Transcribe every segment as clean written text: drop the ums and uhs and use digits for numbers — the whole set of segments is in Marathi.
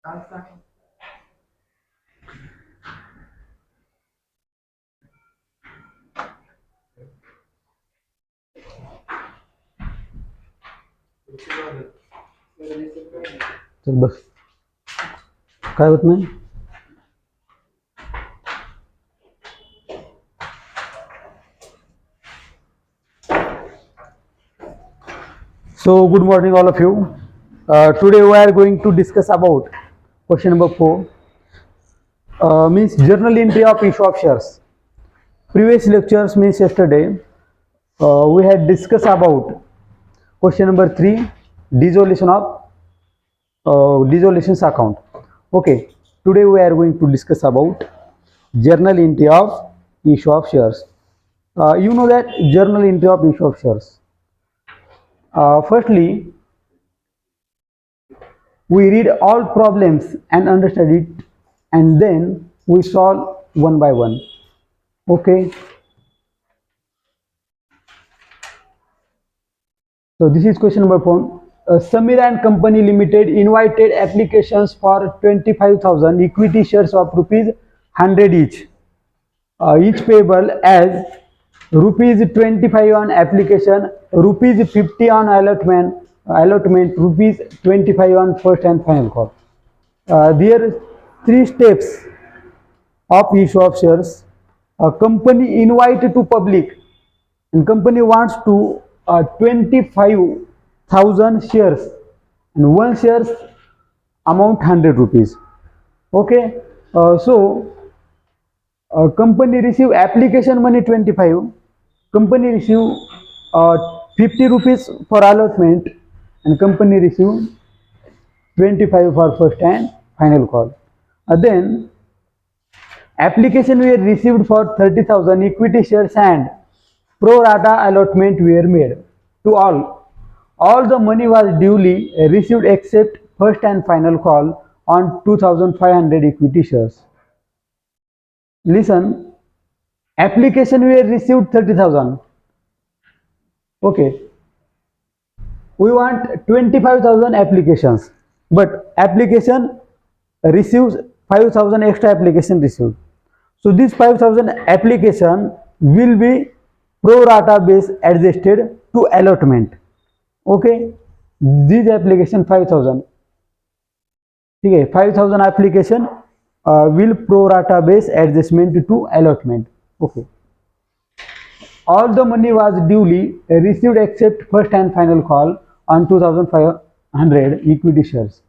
चल बस, काय होत नाही. So good morning all of you. Today we are going to discuss about question number 4. Means journal entry of issue of shares. Previous lectures means yesterday we had discussed about question number 3, dissolution of dissolutions account. Okay, today we are going to discuss about journal entry of issue of shares. You know that journal entry of issue of shares. Firstly, we read all problems and understand it, and then we solve one by one. Okay. So this is question number 4. Samir and Company Limited invited applications for 25,000 equity shares of rupees 100 each. Each payable as rupees 25 on application, rupees 50 on allotment, rupees 25 on first and final call. There are 3 steps of issue of shares. A company invited to public, and company wants to 25,000 shares, and one shares amount 100 rupees. Okay, so company receive application money 25, company receive 50 rupees for allotment, and company receive 25 for first and final call. Then application were received for 30,000 equity shares and pro rata allotment were made to all. All the money was duly received except first and final call on 2,500 equity shares. Listen, application were received 30,000. Okay, we want 25,000 applications, but application receives 5,000 extra application received. So this 5,000 application will be pro rata base adjusted to allotment. Okay, this application 5,000. Okay, 5,000 application will pro rata base adjustment to allotment. Okay. All the money was duly received except first and final call on 2,500 equity shares.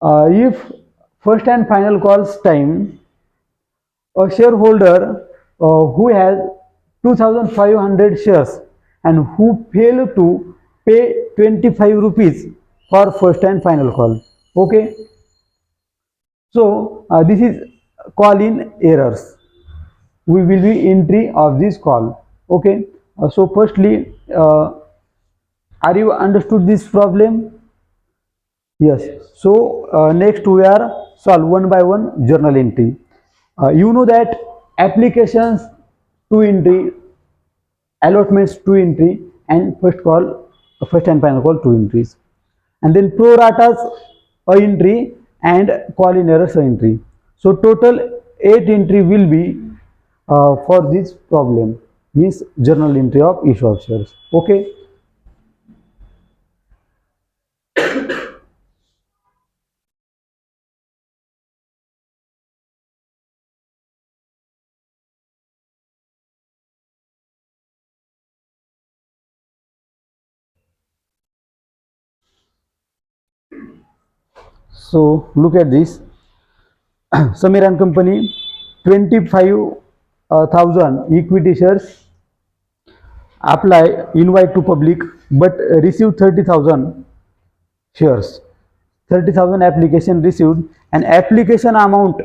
If first and final calls time, a shareholder who has 2,500 shares and who fail to pay 25 rupees for first and final call. Okay. So this is call in errors. We will be entry of this call. Okay. So firstly, are you understood this problem? Yes. So next we are solve one by one journal entry. You know that applications 2 entry, allotments 2 entry, and first and final call 2 entries, and then pro ratas a entry and call in errors a entry. So total 8 entry will be for this problem, means journal entry of issue of shares. Okay. So look at this. Samir and Company 25,000 equity shares, apply invite to public, but receive 30,000 shares. 30,000 application received, and application amount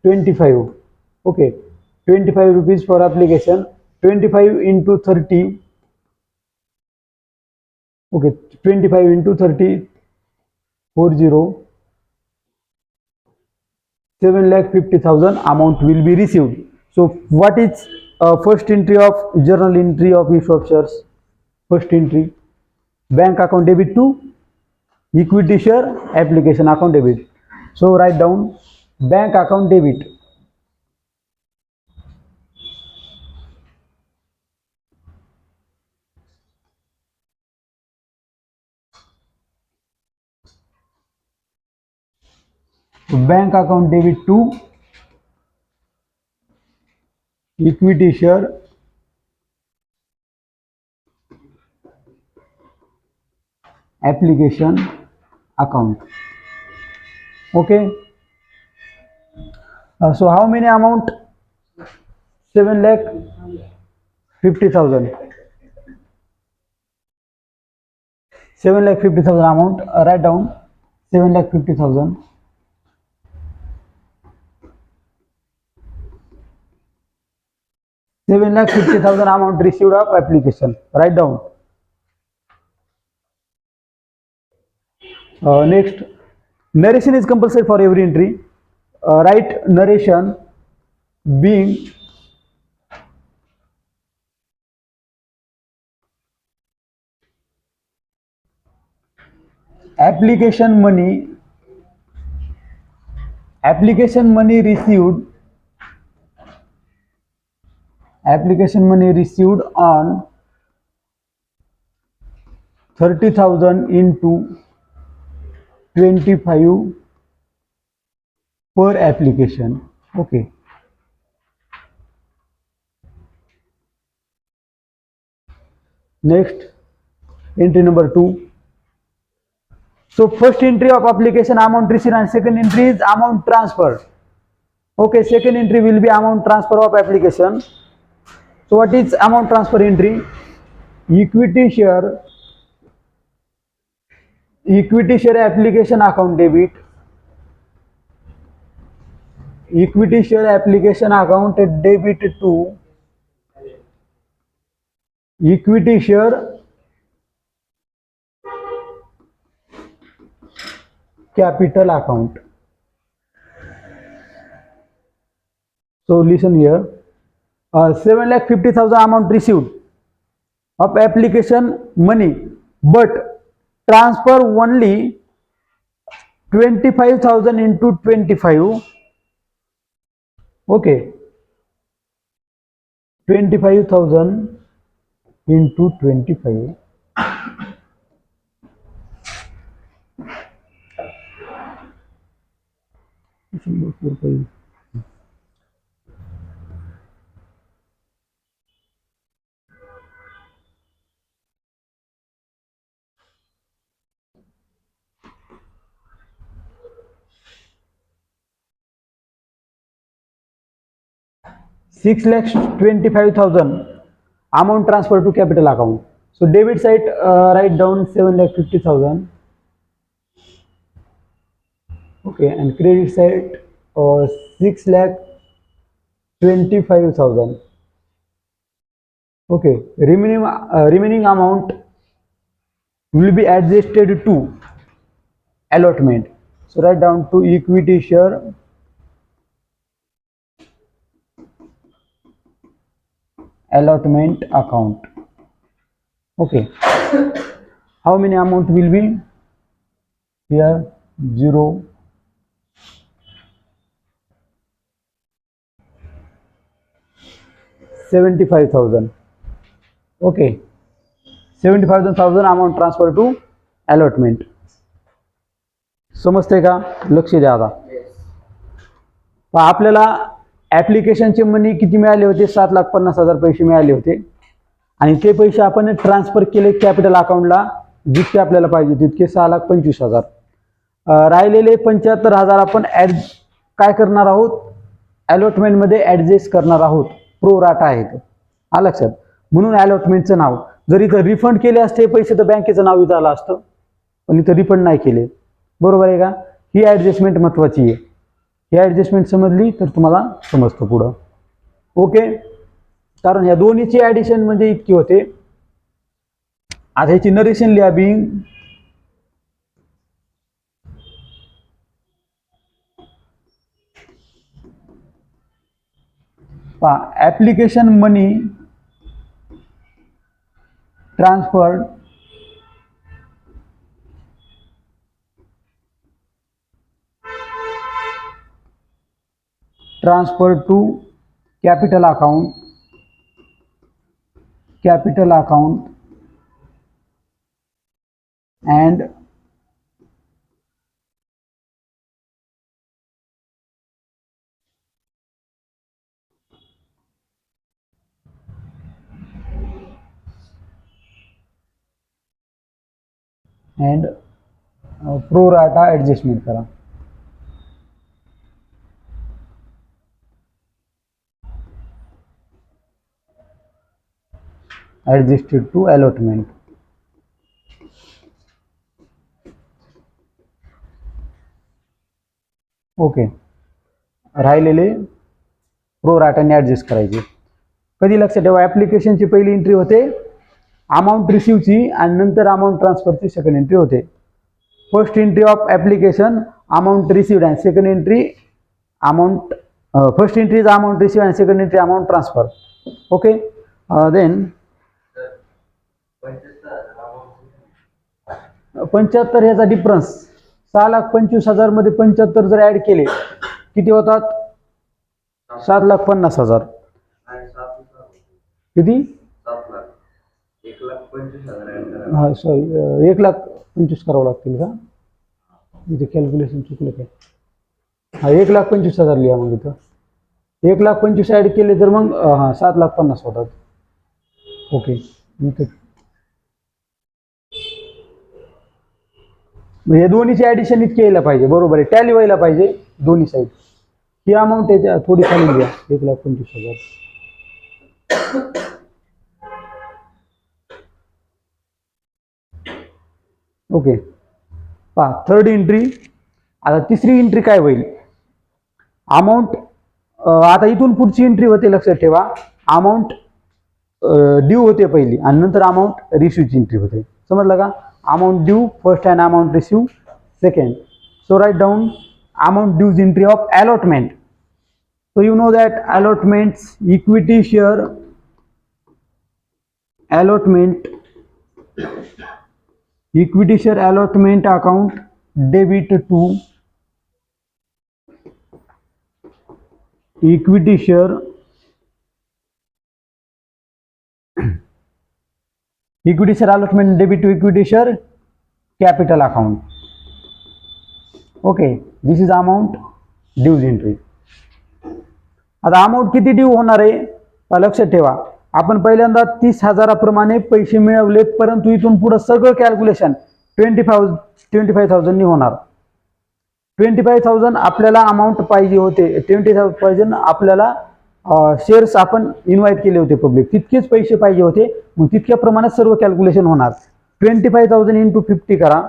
25. Okay, 25 rupees for application. 25 into 30. Okay, 25 into 30, 40, 7,50,000 amount will be received. So what is first entry of journal entry of issue of shares? First entry, bank account debit to equity share application account debit. So write down bank account debit. Bank account debit to equity share application account. Okay. So how many amount? 7,50,000. 7,50,000 amount. Write down 7,50,000. 7,50,000 amount received of application. Write down. Next, narration is compulsory for every entry. Write narration being application money received on 30,000 into 25 per application. Okay. Next, entry number 2. So first entry of application amount received and second entry is amount transferred. Okay, second entry will be amount transfer of application. So what is amount transfer entry? Equity share application account debit. Equity share application account debit to equity share capital account. So listen here. 7,50,000 amount received of application money, but transfer only 25,000 into 25. Okay, 25,000 into 25. $6,25,000. 6,25,000 amount transfer to capital account. So debit side, write down 7,50,000. Okay, and credit side 6,25,000. Okay, remaining amount will be adjusted to allotment. So write down to equity share allotment account. Okay, how many amount will be here? 0, 75,000. Okay, 75,000 amount transfer to allotment. समजते का? लक्ष द्या आता. आपल्याला ऍप्लिकेशनचे मनी किती मिळाले होते? 7,50,000 पैसे मिळाले होते आणि ते पैसे आपण ट्रान्सफर केले कॅपिटल अकाउंटला. जितके आपल्याला पाहिजे तितके 6,25,000. राहिलेले 75,000 आपण काय करणार आहोत? अलॉटमेंट मध्ये ऍडजस्ट करणार आहोत. प्रो राटा आहे तो. आलं लक्षात? म्हणून अलॉटमेंटचं नाव. जर इथं रिफंड केले असते पैसे तर बँकेचं नाव इथं आलं असतं, पण इथं रिफंड नाही केले. बरोबर आहे का? ही ऍडजस्टमेंट महत्वाची आहे. ही ऍडजस्टमेंट समजली तर तुम्हाला समजतं पुढं. ओके, कारण या दोन्हीची ऍडिशन म्हणजे इतकी होते. आता ह्याची नरेशन लिहा. Being application money transferred transfer to capital account and pro rata adjustment करा. adjusted to allotment. ओके, राहिलेले प्रो राटाने ऍडजस्ट करायचे. कधी लक्षात ठेवा, ऍप्लिकेशनची पहिली एंट्री होते अमाऊंट रिसीव्हची आणि नंतर अमाऊंट ट्रान्सफरची सेकंड एंट्री होते. First entry of application amount received and second entry amount, first entry is amount received and second entry amount transfer. Okay, then 75 ह्याचा डिफरन्स 6,25,000 मध्ये 75 जर ऍड केले किती होतात? 7,50,000. किती? 1,25,000. हा सॉरी, 1,25,000 करावं लागतील का? इथे कॅल्क्युलेशन चुकलं काय? हा 1,25,000 लिहा. मग इथं 1,25,000 ऍड केले तर मग 7,50,000 होतात. ओके, इथे हे दोन्हीचे ऍडिशन इतके यायला पाहिजे. बरोबर आहे, टॅली व्हायला पाहिजे दोन्ही साईड. ही अमाऊंट त्याच्या थोडी खाली घ्या, 1,25,000. ओके, पहा थर्ड एंट्री. आता तिसरी एंट्री काय होईल? अमाऊंट, आता इथून पुढची एंट्री होते, लक्षात ठेवा, अमाऊंट ड्यू होते पहिली आणि नंतर अमाऊंट रिसीव्हची एंट्री होते. समजलं का? amount due first and amount received second. So write down amount dues entry of allotment. So you know that allotments, equity share allotment, equity share allotment account debit to equity share equity share allotment debit to equity share capital account. Okay, this is amount dues entry. आता अमाऊंट किती ड्यू होणार आहे लक्षात ठेवा. आपण पहिल्यांदा 30,000 प्रमाणे पैसे मिळवले, परंतु इथून पुढे सगळं कॅल्क्युलेशन 25,000 नी होणार. 25,000 आपल्याला अमाऊंट पाहिजे होते, 25,000 आपल्याला शेअर्स आपण इन्व्हाइट केले होते पब्लिक, तितकेच पैसे पाहिजे होते. मग तितक्या प्रमाणात सर्व कॅल्क्युलेशन होणार. 25,000 इंटू 50 करा.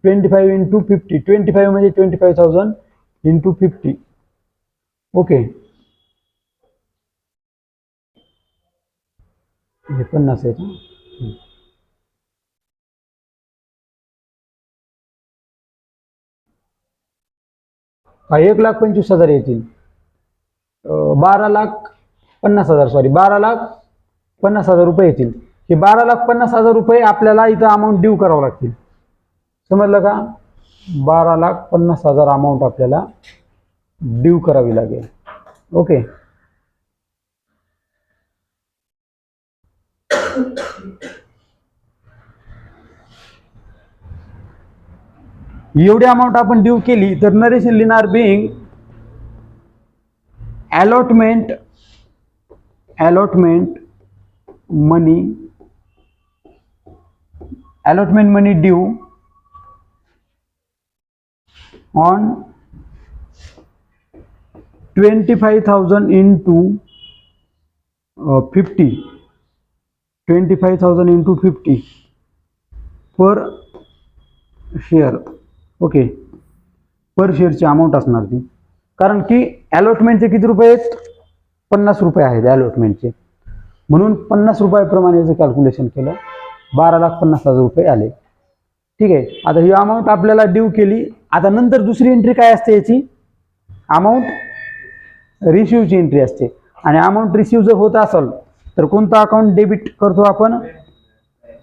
25 इंटू 50, 25 म्हणजे 25,000 इंटू 50. ओके, हे 50 आहे. हा 1,25,000 येतील. 12,50,000 सॉरी 12,50,000 रुपये येतील. हे 12,50,000 रुपये आपल्याला इथं अमाऊंट ड्यू करावं लागतील. समजलं का? 12,50,000 अमाऊंट आपल्याला ड्यू करावी लागेल. ओके, एवढी अमाऊंट आपण ड्यू केली तर नरेशन लिनार being allotment money due on 25,000 into 50, 25,000 into 50 per share. Okay, पर शेअरची अमाऊंट असणार ती, कारण की अलॉटमेंटचे किती रुपये आहेत? 50 रुपये आहेत अलॉटमेंटचे, म्हणून 50 रुपयाप्रमाणे याचं कॅल्क्युलेशन केलं, 12,50,000 रुपये आले. ठीक आहे, आता ही अमाऊंट आपल्याला ड्यू केली. आता नंतर दुसरी एंट्री काय असते याची? अमाऊंट रिसीव्हची एंट्री असते. आणि अमाऊंट रिसीव्ह जर होत असेल तर कोणतं अकाउंट डेबिट करतो आपण?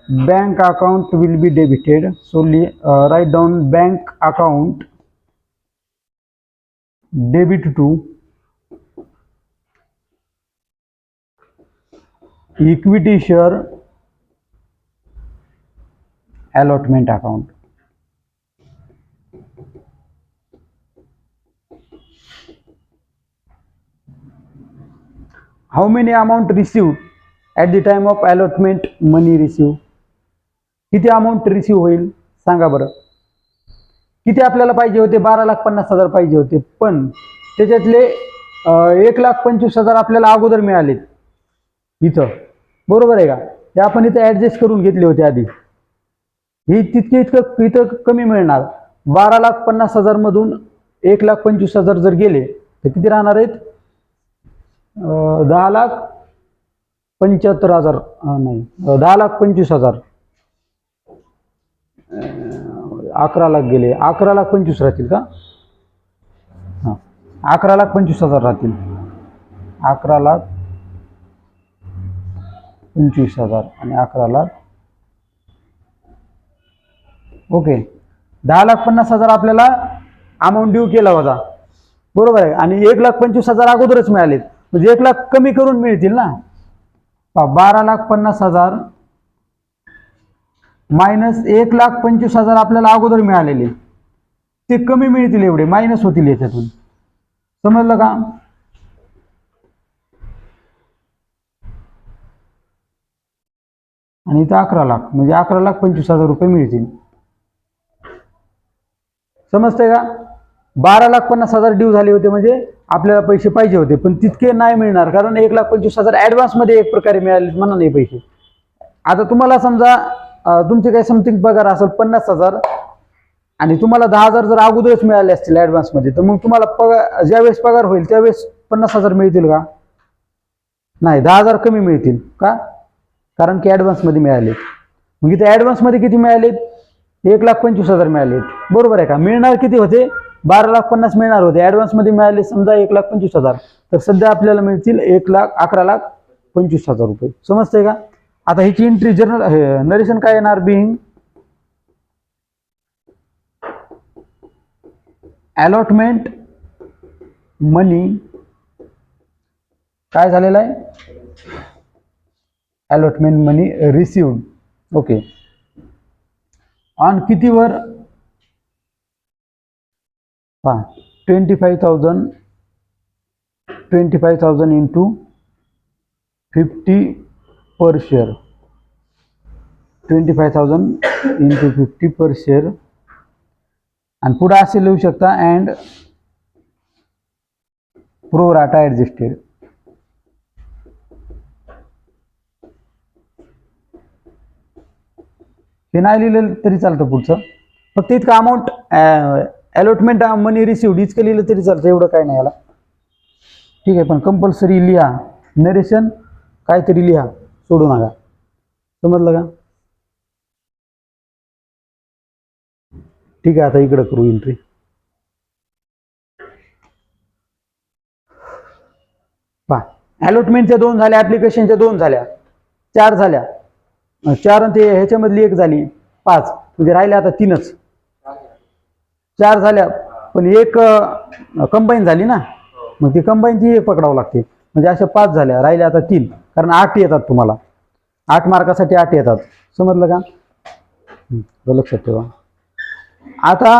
bank account will be debited. So write down bank account debit to equity share allotment account. How many amount received at the time of allotment money received? किती अमाऊंट रिसीव होईल सांगा बरं. किती आपल्याला पाहिजे होते? 12,50,000 पाहिजे होते, पण त्याच्यातले 1,25,000 आपल्याला अगोदर मिळाले इथं, बरोबर आहे का? ते आपण इथं ऍडजस्ट करून घेतले होते आधी. ही तितके इथं कमी मिळणार. 12,50,000 मधून 1,25,000 जर गेले तर किती राहणार आहेत? 10,75,000 नाही, 10,25,000. 11 लाख गेले, 11,25,000 राहतील का? हां, 11,25,000 राहतील. 11,25,000 आणि 11 लाख. ओके, 10,50,000 आपल्याला अमाऊंट ड्यू केला होता, बरोबर आहे. आणि 1,25,000 अगोदरच मिळाले, म्हणजे 1 लाख कमी करून मिळतील ना. 12,50,000 मायनस 1,25,000 आपल्याला अगोदर मिळालेले, ते कमी मिळतील, एवढे मायनस होतील याच्यातून. समजलं का? आणि इथं 11 लाख म्हणजे 11,25,000 रुपये मिळतील. समजतंय का? 12,50,000 ड्यू झाले होते, म्हणजे आपल्याला पैसे पाहिजे होते, पण तितके नाही मिळणार, कारण 1,25,000 ऍडव्हान्स मध्ये एक प्रकारे मिळाले म्हणा नाही पैसे. आता तुम्हाला समजा तुमचे काही समथिंग पगार असेल 50,000 आणि तुम्हाला 10,000 जर अगोदरच मिळाले असतील ऍडव्हान्स मध्ये, तर मग तुम्हाला पगार ज्यावेळेस पगार होईल त्यावेळेस 50,000 मिळतील का? नाही, 10,000 कमी मिळतील का? कारण की ऍडव्हान्स मध्ये मिळाले. मग इथे ऍडव्हान्स मध्ये किती मिळालेत? 1,25,000 मिळालेत, बरोबर आहे का? मिळणार किती होते? 12,50,000 मिळणार होते, ऍडव्हान्स मध्ये मिळाले समजा 1,25,000, तर सध्या आपल्याला मिळतील 11,25,000 रुपये. समजतंय का? आता ह्याची एंट्री जनरल नरेशन काय येणार? बिंग अलॉटमेंट मनी काय झालेलं आहे? Allotment money received. Okay, on कितीवर? 25,000 into 50 per share. 25,000 into 50 per share. आणि पुढे असे लिहू शकता, अँड प्रो राटा ऍडजस्टेड. हे नाही लिहिलं तरी चालतं पुढचं, फक्त इतकं अमाऊंट अलॉटमेंट मनी रिसिव्ड इतकं लिहिलं तरी चालतं, एवढं काय नाही याला. ठीक आहे, पण कंपल्सरी लिहा, नरेशन काहीतरी लिहा, सोडू नका. समजलं का? ठीक आहे, आता इकडे करू एंट्री. अलॉटमेंटच्या 2 झाल्या, ऍप्लिकेशनच्या 2 झाल्या, 4 झाल्या. 4 आणि ते ह्याच्यामधली 1 झाली, 5 म्हणजे राहिल्या आता 3च. 4 झाल्या, पण 1 कंबाईन झाली ना, मग ती कंबाईनची 1 पकडावं लागते, म्हणजे अशा 5 झाल्या, राहिल्या आता 3. कारण 8 येतात तुम्हाला, 8 मार्कासाठी 8 येतात. समजलं का? लक्षात ठेवा. आता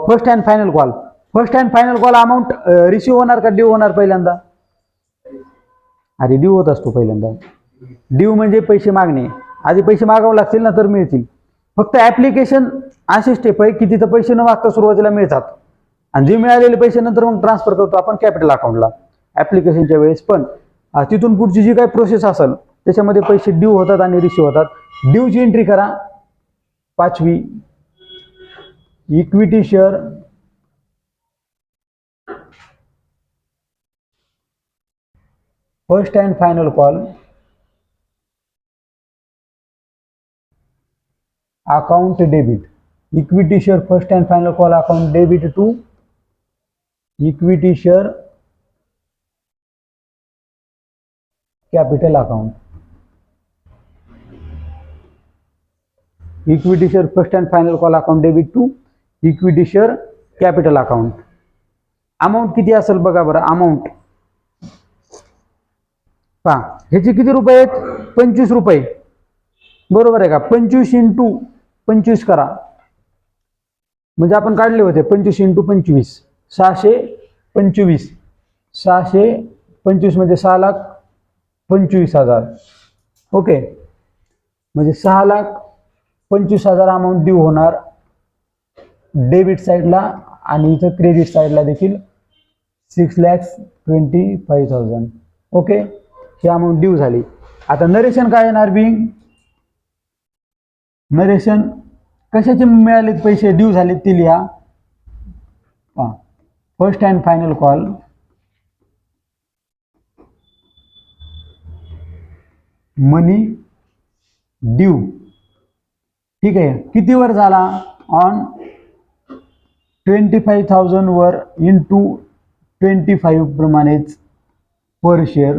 first and final call. First and final call amount receive होणार का ड्यू होणार पहिल्यांदा? अरे ड्यू होत असतो पहिल्यांदा. ड्यू म्हणजे पैसे मागणे, आधी पैसे मागावे लागतील ना तर मिळतील. फक्त ऍप्लिकेशन अशी स्टेप आहे की तिथं पैसे न मागता सुरुवातीला मिळतात, आणि जे मिळालेले पैसे नंतर मग ट्रान्सफर करतो आपण कॅपिटल अकाउंटला ऍप्लिकेशनच्या वेळेस. पण तिथून पुढची जी काही प्रोसेस असेल त्याच्यामध्ये पैसे ड्यू होतात आणि रिसिव्ह होतात. ड्यूची एंट्री करा 5वी. Equity share first and final call account debit. Equity share first and final call account debit to equity share capital account. Equity share first and final call account debit to equity share capital account. Amount किती असेल बघा बरं. अमाऊंट पहा, ह्याचे किती रुपये आहेत? 25 रुपये. बरोबर आहे का? 25 इंटू 25 करा, म्हणजे आपण काढले होते 25 इंटू 25 625. 625 म्हणजे 6,25,000. ओके, म्हणजे 6,25,000 अमाऊंट ड्यू होणार डेबिट साईडला, आणि इथं क्रेडिट साईडला देखील 6,25,000. ओके, ही अमाऊंट ड्यू झाली. आता नरेशन काय येणार? बिंग नरेशन कशाचे मिळालेत पैसे ड्यू झालेत ते लिहा. First and final call money due. ठीक आहे, कितीवर झाला? ऑन 25,000 वर इंटू 25 प्रमाणेच पर शेअर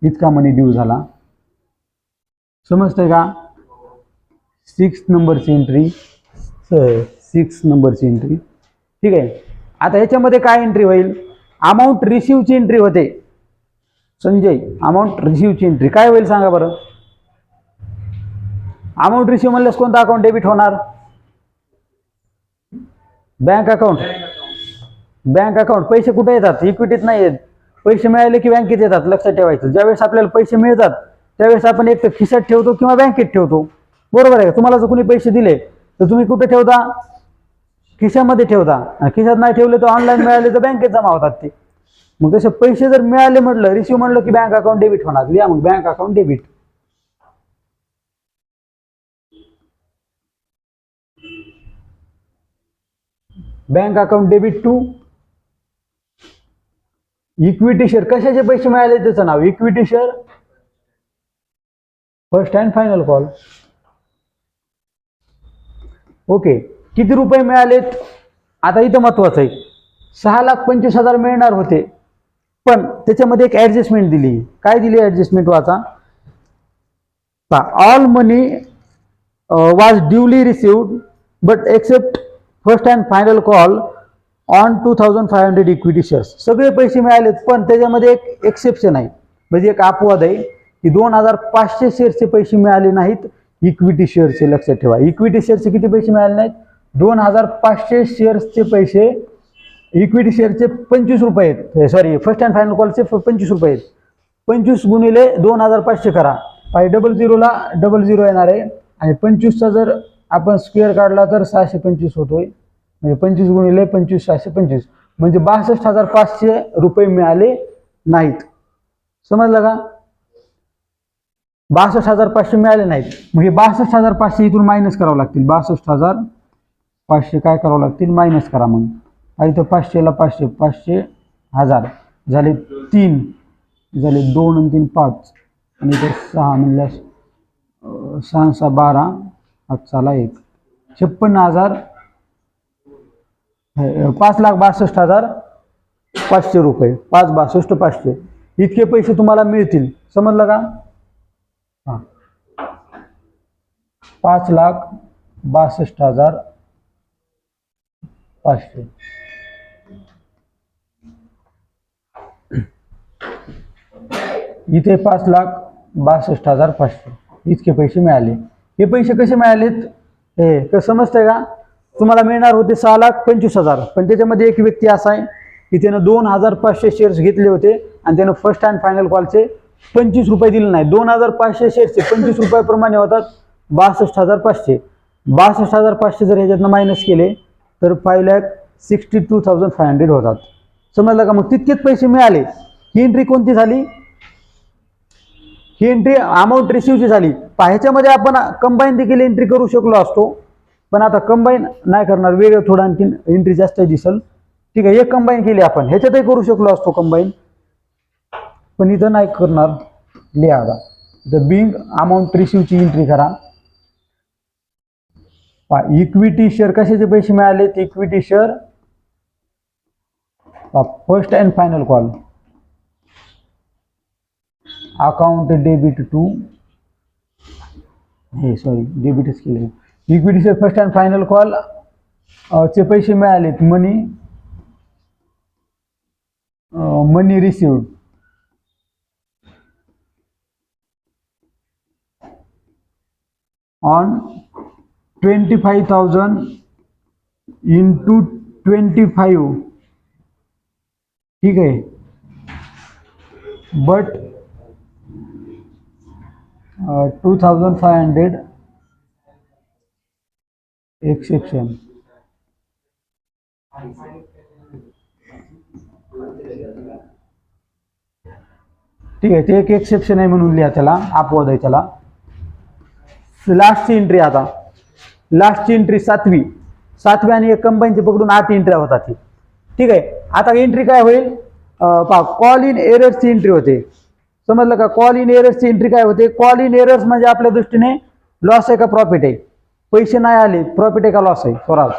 इतका मनी ड्यू झाला. समजतंय का? 6 नंबरची एंट्री, 6 नंबरची एंट्री. ठीक आहे, आता ह्याच्यामध्ये काय एंट्री होईल? अमाऊंट रिसिव्हची एंट्री होते. संजय, अमाऊंट रिसिव्हची एंट्री काय होईल सांगा बरं. अमाऊंट रिसिव्ह म्हणल्यास कोणता अकाउंट डेबिट होणार? Bank account. Bank account. पैसे कुठे येतात? इक्विटीत नाही येत. पैसे मिळाले की बँकेत येतात. लक्षात ठेवायचं, ज्यावेळेस आपल्याला पैसे मिळतात त्यावेळेस आपण एक तर खिशात ठेवतो किंवा बँकेत ठेवतो. बरोबर आहे. तुम्हाला जर कोणी पैसे दिले तर तुम्ही कुठे ठेवता? खिशामध्ये ठेवता. खिशात नाही ठेवले तर ऑनलाईन मिळाले तर बँकेत जमा होतात ते. मग तसे पैसे जर मिळाले म्हटलं, रिसिव्ह म्हणलं की बँक अकाउंट डेबिट होणार. लिहा मग bank account debit. Bank account debit to equity share. कशाचे पैसे मिळाले त्याचं नाव equity share first and final call. Okay, किती रुपये मिळालेत? आता इथं महत्वाचं आहे, 6,25,000 मिळणार होते, पण त्याच्यामध्ये एक ऍडजस्टमेंट दिली. काय दिली ऍडजस्टमेंट? वाचा. All money was duly received but except first and final call on 2,500 equity shares. सगळे पैसे मिळालेत, पण त्याच्यामध्ये एक एक्सेप्शन आहे, म्हणजे एक अपवाद आहे की 2,500 शेअर्सचे पैसे मिळाले नाहीत इक्विटी शेअर्सचे. लक्षात ठेवा, इक्विटी शेअर्सचे किती पैसे मिळाले नाहीत? 2,500 शेअर्सचे पैसे. इक्विटी शेअरचे 25 रुपये आहेत. सॉरी, फर्स्ट अँड फायनल कॉलचे 25 रुपये आहेत. 25 गुणिले 2,500 करा. 00 ला 00 येणार आहे, आणि 25चा जर आपण स्क्वेअर काढला तर 625 होतोय. म्हणजे 25 गुणिले 25 625, म्हणजे 62,500 रुपये मिळाले नाहीत. समजलं का? 62,500 मिळाले नाहीत. मग हे 62,500 इथून मायनस करावं लागतील. 62,500 काय करावं लागतील? मायनस करा. मग इथं 500 ला 500, 500,000 झाले 3, झाले 2 आणि 3 5, आणि इथं 6 म्हणल्यास 6 6 12, 8 1, 56,000, 5,62,500 रुपये. 5,62,500 इतके पैसे तुम्हाला मिळतील. समजलं का? 5,62,500. इथे 5,62,500 इतके पैसे मिळाले. हे पैसे कसे मिळालेत हे समजतंय का? तुम्हाला मिळणार होते 6,25,000, पण त्याच्यामध्ये एक व्यक्ती असा आहे की त्यानं 2,500 शेअर्स घेतले होते आणि त्यानं फर्स्ट अँड फायनल कॉलचे 25 रुपये दिले नाही. 2,500 शेअर्सचे 25 रुपयाप्रमाणे होतात 62,500. 62,500 जर ह्याच्यातनं मायनस केले तर 5,62,500 होतात. समजलं का? मग तितकेच पैसे मिळाले. ही एंट्री कोणती झाली? ही एंट्री अमाऊंट रिसिव्हची झाली. ह्याच्यामध्ये आपण कंबाईन देखील एंट्री करू शकलो असतो, पण आता कंबाईन नाही करणार, वेगळं थोडं आणखीन एंट्री जास्त दिसल. ठीक आहे, एक कंबाईन केली आपण, ह्याच्यातही करू शकलो असतो कंबाईन, पण इथं नाही करणार. लिहा आता इथं बिंग अमाऊंट रिसिव्हची एंट्री करा. इक्विटी शेअर कशाचे पैसे मिळाले? Equity share first and final call account debit to, हे सॉरी डेबिटच केले, इक्विटीचे फर्स्ट अँड फायनल कॉल चे पैसे मिळालेत. Money received on 25,000 into 25. ठीक आहे. But 2,500 exception. ठीक आहे, ते एक एक्सेप्शन आहे म्हणून लिहा त्याला, अपवाद आहे त्याला. लास्टची एंट्री, आता लास्टची एंट्री सातवी आणि एक कंबाईनचे पकडून 8 एंट्री होतात. ठीक आहे. आता एंट्री काय होईल पहा, कॉल इन एरर्सची एंट्री होते. समजलं का? कॉल इन एरर्सची एंट्री काय होते? कॉल इन एरर्स म्हणजे आपल्या दृष्टीने लॉस आहे का प्रॉफिट आहे? पैसे नाही आले, प्रॉफिट आहे का लॉस आहे? स्वराज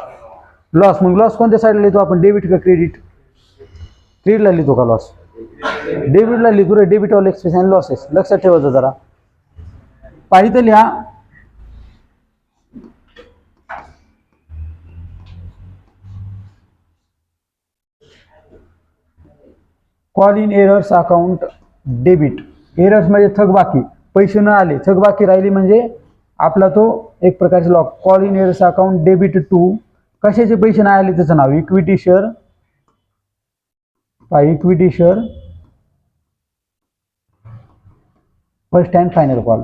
लॉस. मग लॉस कोणत्या साईडला लिहितो आपण? डेबिट का क्रेडिट? क्रेडिटला लिहितो का लॉस? डेबिटला लिहितो रे. Debit all expense and losses. लक्षात ठेवायचं जरा. पाहिजे लिहा. Call in arrears account debit. Arrears म्हणजे थकबाकी, पैसे न आले, थकबाकी राहिली म्हणजे आपला तो एक प्रकारचे loss. Call in arrears account debit to, कशाचे पैसे नाही आले त्याचं नाव equity share. Equity share first and final call.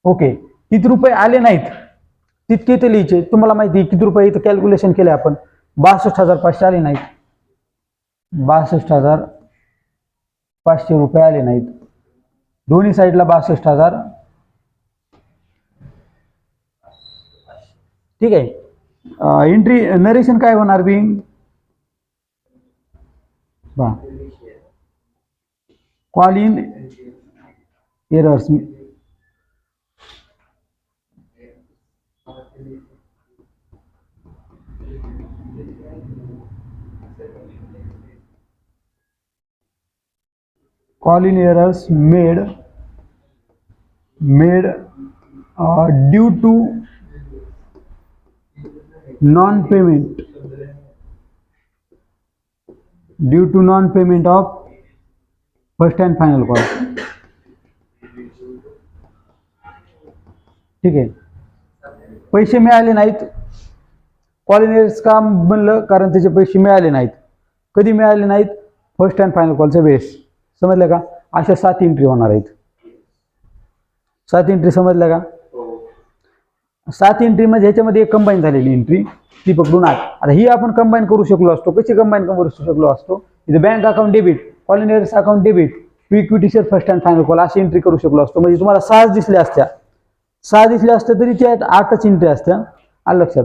Okay. किती रुपये आले नाहीत तितके ते लिहायचे. तुम्हाला माहिती आहे किती रुपये इथं कॅल्क्युलेशन केले आपण. 62,500 आले नाहीत. 62,500 रुपये आले नाहीत. दोन्ही साईडला 62,000. ठीक आहे. एंट्री नरेशन काय होणार being call in errors. Call in errors made due to non-payment of first and final call. ठीक आहे. पैसे मिळाले नाहीत. कॉल इन एरर्स का म्हणलं? कारण त्याचे पैसे मिळाले नाहीत. कधी मिळाले नाहीत? फर्स्ट अँड फायनल कॉलच्या वेळेस. समजलं का? अशा 7 एंट्री होणार आहेत. 7 एंट्री समजलं का? 7 एंट्री म्हणजे ह्याच्यामध्ये एक कंबाईन झालेली एंट्री, ती पकडून 8. आता ही आपण कंबाईन करू शकलो असतो. कशी कंबाईन करू शकलो असतो? इथे bank account debit, call in arrears account debit, equity share first and final call अशी एंट्री करू शकलो असतो. म्हणजे तुम्हाला 6 दिसल्या असत्या. 6 दिसल्या असत्या तरी त्या 8च एंट्री असत्या. आलं लक्षात?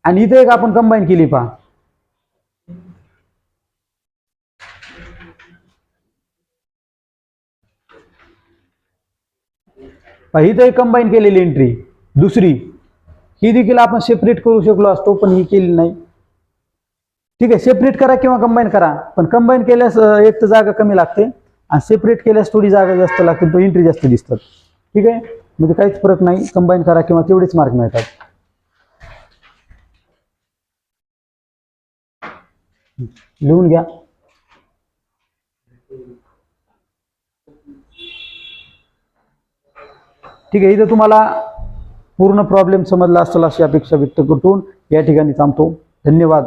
आणि इथे एक आपण कंबाईन केली पहा. इथं एक कंबाईन केलेली एंट्री दुसरी, ही देखील आपण सेपरेट करू शकलो असतो, पण ही केली नाही. ठीक आहे. सेपरेट करा किंवा कंबाईन करा, पण कंबाईन केल्यास एक तर जागा कमी लागते आणि सेपरेट केल्यास थोडी जागा जास्त लागते, तो एंट्री जास्त दिसतात. ठीक आहे. म्हणजे काहीच फरक नाही. कंबाईन करा किंवा तेवढेच मार्क मिळतात. लिहून घ्या. ठीक आहे. इथं तुम्हाला पूर्ण प्रॉब्लेम समजला असेल अशी अपेक्षा व्यक्त करतो. या ठिकाणी थांबतो. धन्यवाद.